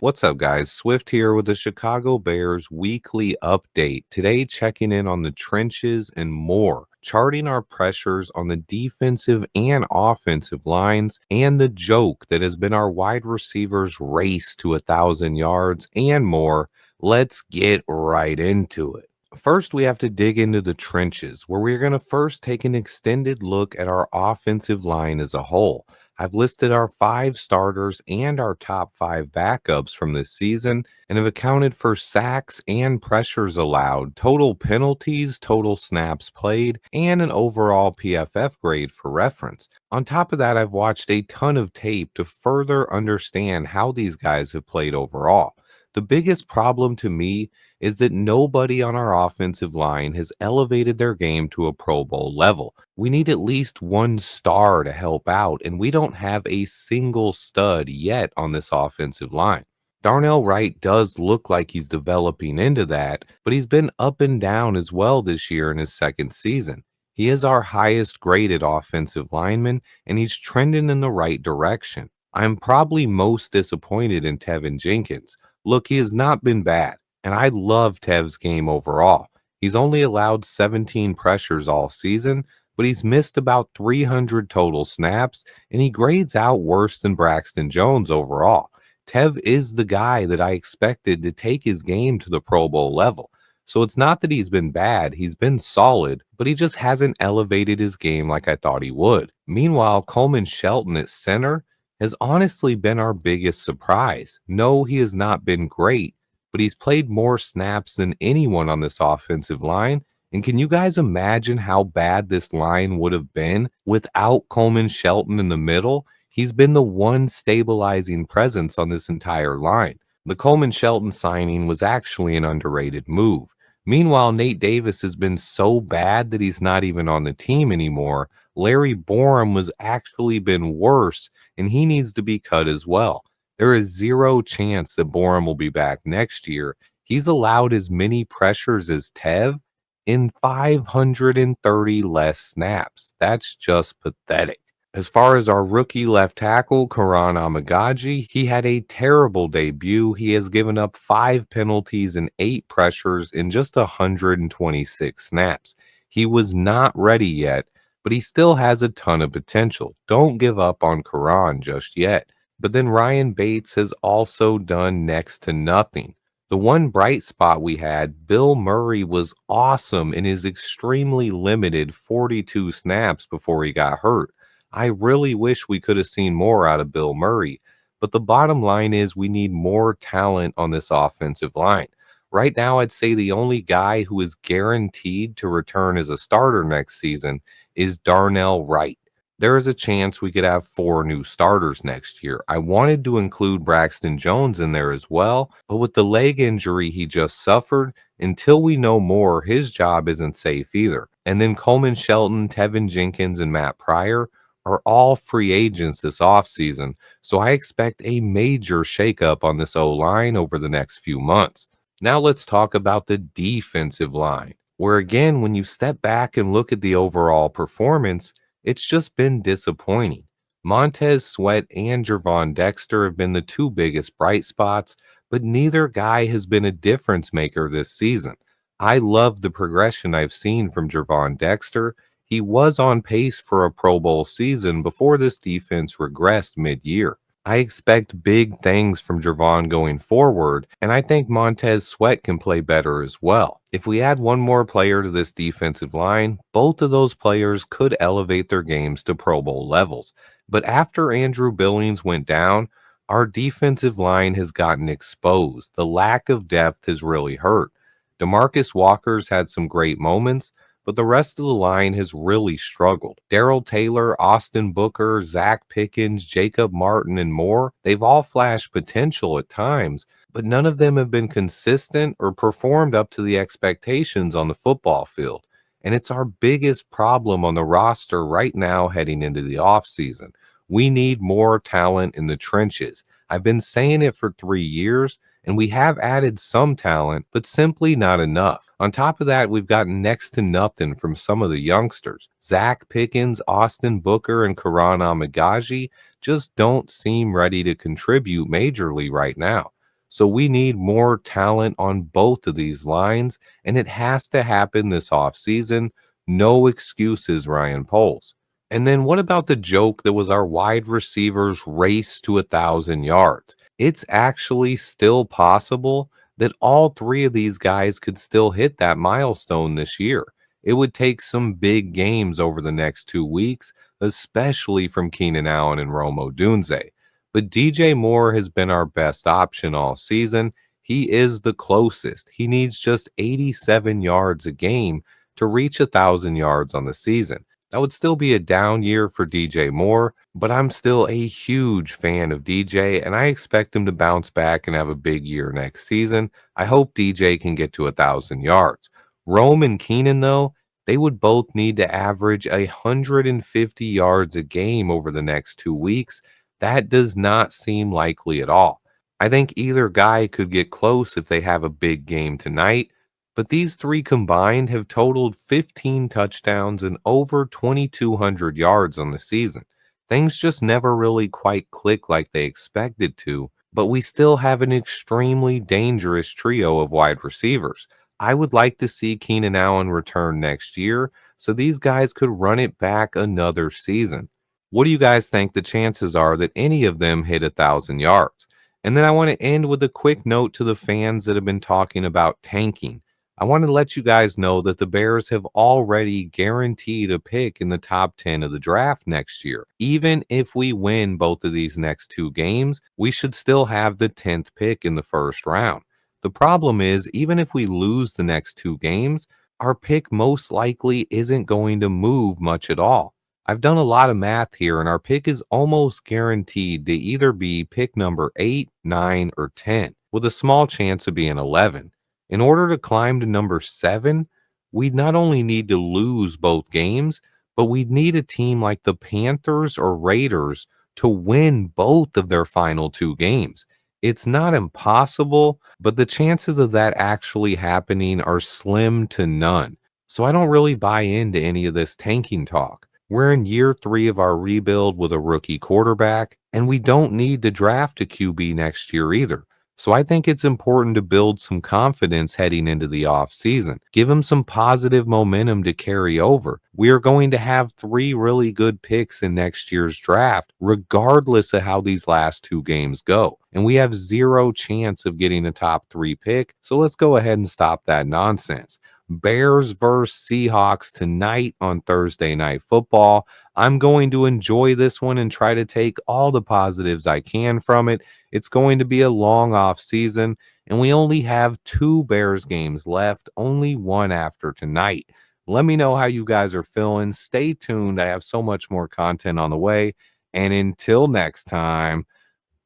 What's up, guys? Swift here with the Chicago Bears weekly update. Today, checking in on the trenches and more, charting our pressures on the defensive and offensive lines, and the joke that has been our wide receivers' race to 1,000 yards and more. Let's get right into it. First, we have to dig into the trenches, where we're going to first take an extended look at our offensive line as a whole. I've listed our five starters and our top five backups from this season and have accounted for sacks and pressures allowed, total penalties, total snaps played, and an overall PFF grade for reference. On top of that, I've watched a ton of tape to further understand how these guys have played overall. The biggest problem to me is that nobody on our offensive line has elevated their game to a Pro Bowl level. We need at least one star to help out, and we don't have a single stud yet on this offensive line. Darnell Wright does look like he's developing into that, but he's been up and down as well this year in his second season. He is our highest graded offensive lineman, and he's trending in the right direction. I'm probably most disappointed in Tevin Jenkins. Look, he has not been bad, and I love Tev's game overall. He's only allowed 17 pressures all season, but he's missed about 300 total snaps, and he grades out worse than Braxton Jones overall. Tev is the guy that I expected to take his game to the Pro Bowl level. So it's not that he's been bad, he's been solid, but he just hasn't elevated his game like I thought he would. Meanwhile, Coleman Shelton at center has honestly been our biggest surprise. No, he has not been great, but he's played more snaps than anyone on this offensive line. And can you guys imagine how bad this line would have been without Coleman Shelton in the middle? He's been the one stabilizing presence on this entire line. The Coleman Shelton signing was actually an underrated move. Meanwhile, Nate Davis has been so bad that he's not even on the team anymore. Larry Borum was actually been worse, and he needs to be cut as well. There is zero chance that Borum will be back next year. He's allowed as many pressures as Tev in 530 less snaps. That's just pathetic. As far as our rookie left tackle, Karan Amagaji, he had a terrible debut. He has given up 5 penalties and 8 pressures in just 126 snaps. He was not ready yet, but he still has a ton of potential. Don't give up on Karan just yet. But then Ryan Bates has also done next to nothing. The one bright spot we had, Bill Murray, was awesome in his extremely limited 42 snaps before he got hurt. I really wish we could have seen more out of Bill Murray, but the bottom line is we need more talent on this offensive line. Right now, I'd say the only guy who is guaranteed to return as a starter next season is Darnell Wright. There is a chance we could have 4 new starters next year. I wanted to include Braxton Jones in there as well, but with the leg injury he just suffered, until we know more, his job isn't safe either. And then Coleman Shelton, Tevin Jenkins, and Matt Pryor are all free agents this offseason, so I expect a major shakeup on this O-line over the next few months. Now let's talk about the defensive line, where again, when you step back and look at the overall performance, it's just been disappointing. Montez Sweat and Gervon Dexter have been the two biggest bright spots, but neither guy has been a difference maker this season. I love the progression I've seen from Gervon Dexter. He was on pace for a Pro Bowl season before this defense regressed mid-year. I expect big things from Gervon going forward, and I think Montez Sweat can play better as well. If we add one more player to this defensive line, both of those players could elevate their games to Pro Bowl levels. But after Andrew Billings went down, our defensive line has gotten exposed. The lack of depth has really hurt. DeMarcus Walker's had some great moments, but the rest of the line has really struggled. Darrell Taylor, Austin Booker, Zach Pickens, Jacob Martin, and more, they've all flashed potential at times, but none of them have been consistent or performed up to the expectations on the football field. And it's our biggest problem on the roster right now heading into the offseason. We need more talent in the trenches. I've been saying it for 3 years, and we have added some talent, but simply not enough. On top of that, we've gotten next to nothing from some of the youngsters. Zach Pickens, Austin Booker, and Karan Amagaji just don't seem ready to contribute majorly right now. So we need more talent on both of these lines, and it has to happen this offseason. No excuses, Ryan Poles. And then what about the joke that was our wide receivers race to 1,000 yards? It's actually still possible that all three of these guys could still hit that milestone this year. It would take some big games over the next 2 weeks, especially from Keenan Allen and Romo Dunze. But DJ Moore has been our best option all season. He is the closest. He needs just 87 yards a game to reach 1,000 yards on the season. That would still be a down year for DJ Moore, but I'm still a huge fan of DJ and I expect him to bounce back and have a big year next season. I hope DJ can get to 1,000 yards. Rome and Keenan, though, they would both need to average 150 yards a game over the next 2 weeks. That does not seem likely at all. I think either guy could get close if they have a big game tonight, but these three combined have totaled 15 touchdowns and over 2,200 yards on the season. Things just never really quite click like they expected to, but we still have an extremely dangerous trio of wide receivers. I would like to see Keenan Allen return next year so these guys could run it back another season. What do you guys think the chances are that any of them hit 1,000 yards? And then I want to end with a quick note to the fans that have been talking about tanking. I want to let you guys know that the Bears have already guaranteed a pick in the top 10 of the draft next year. Even if we win both of these next two games, we should still have the 10th pick in the first round. The problem is, even if we lose the next two games, our pick most likely isn't going to move much at all. I've done a lot of math here, and our pick is almost guaranteed to either be pick number 8, 9, or 10, with a small chance of being 11. In order to climb to number 7, we'd not only need to lose both games, but we'd need a team like the Panthers or Raiders to win both of their final two games. It's not impossible, but the chances of that actually happening are slim to none. So I don't really buy into any of this tanking talk. We're in year 3 of our rebuild with a rookie quarterback, and we don't need to draft a QB next year either. So I think it's important to build some confidence heading into the offseason. Give him some positive momentum to carry over. We are going to have 3 really good picks in next year's draft, regardless of how these last 2 games go. And we have zero chance of getting a top 3 pick. So let's go ahead and stop that nonsense. Bears versus Seahawks tonight on Thursday Night Football. I'm going to enjoy this one and try to take all the positives I can from it. It's going to be a long off season, and we only have 2 Bears games left, only one after tonight. Let me know how you guys are feeling. Stay tuned. I have so much more content on the way. And until next time,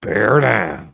bear down.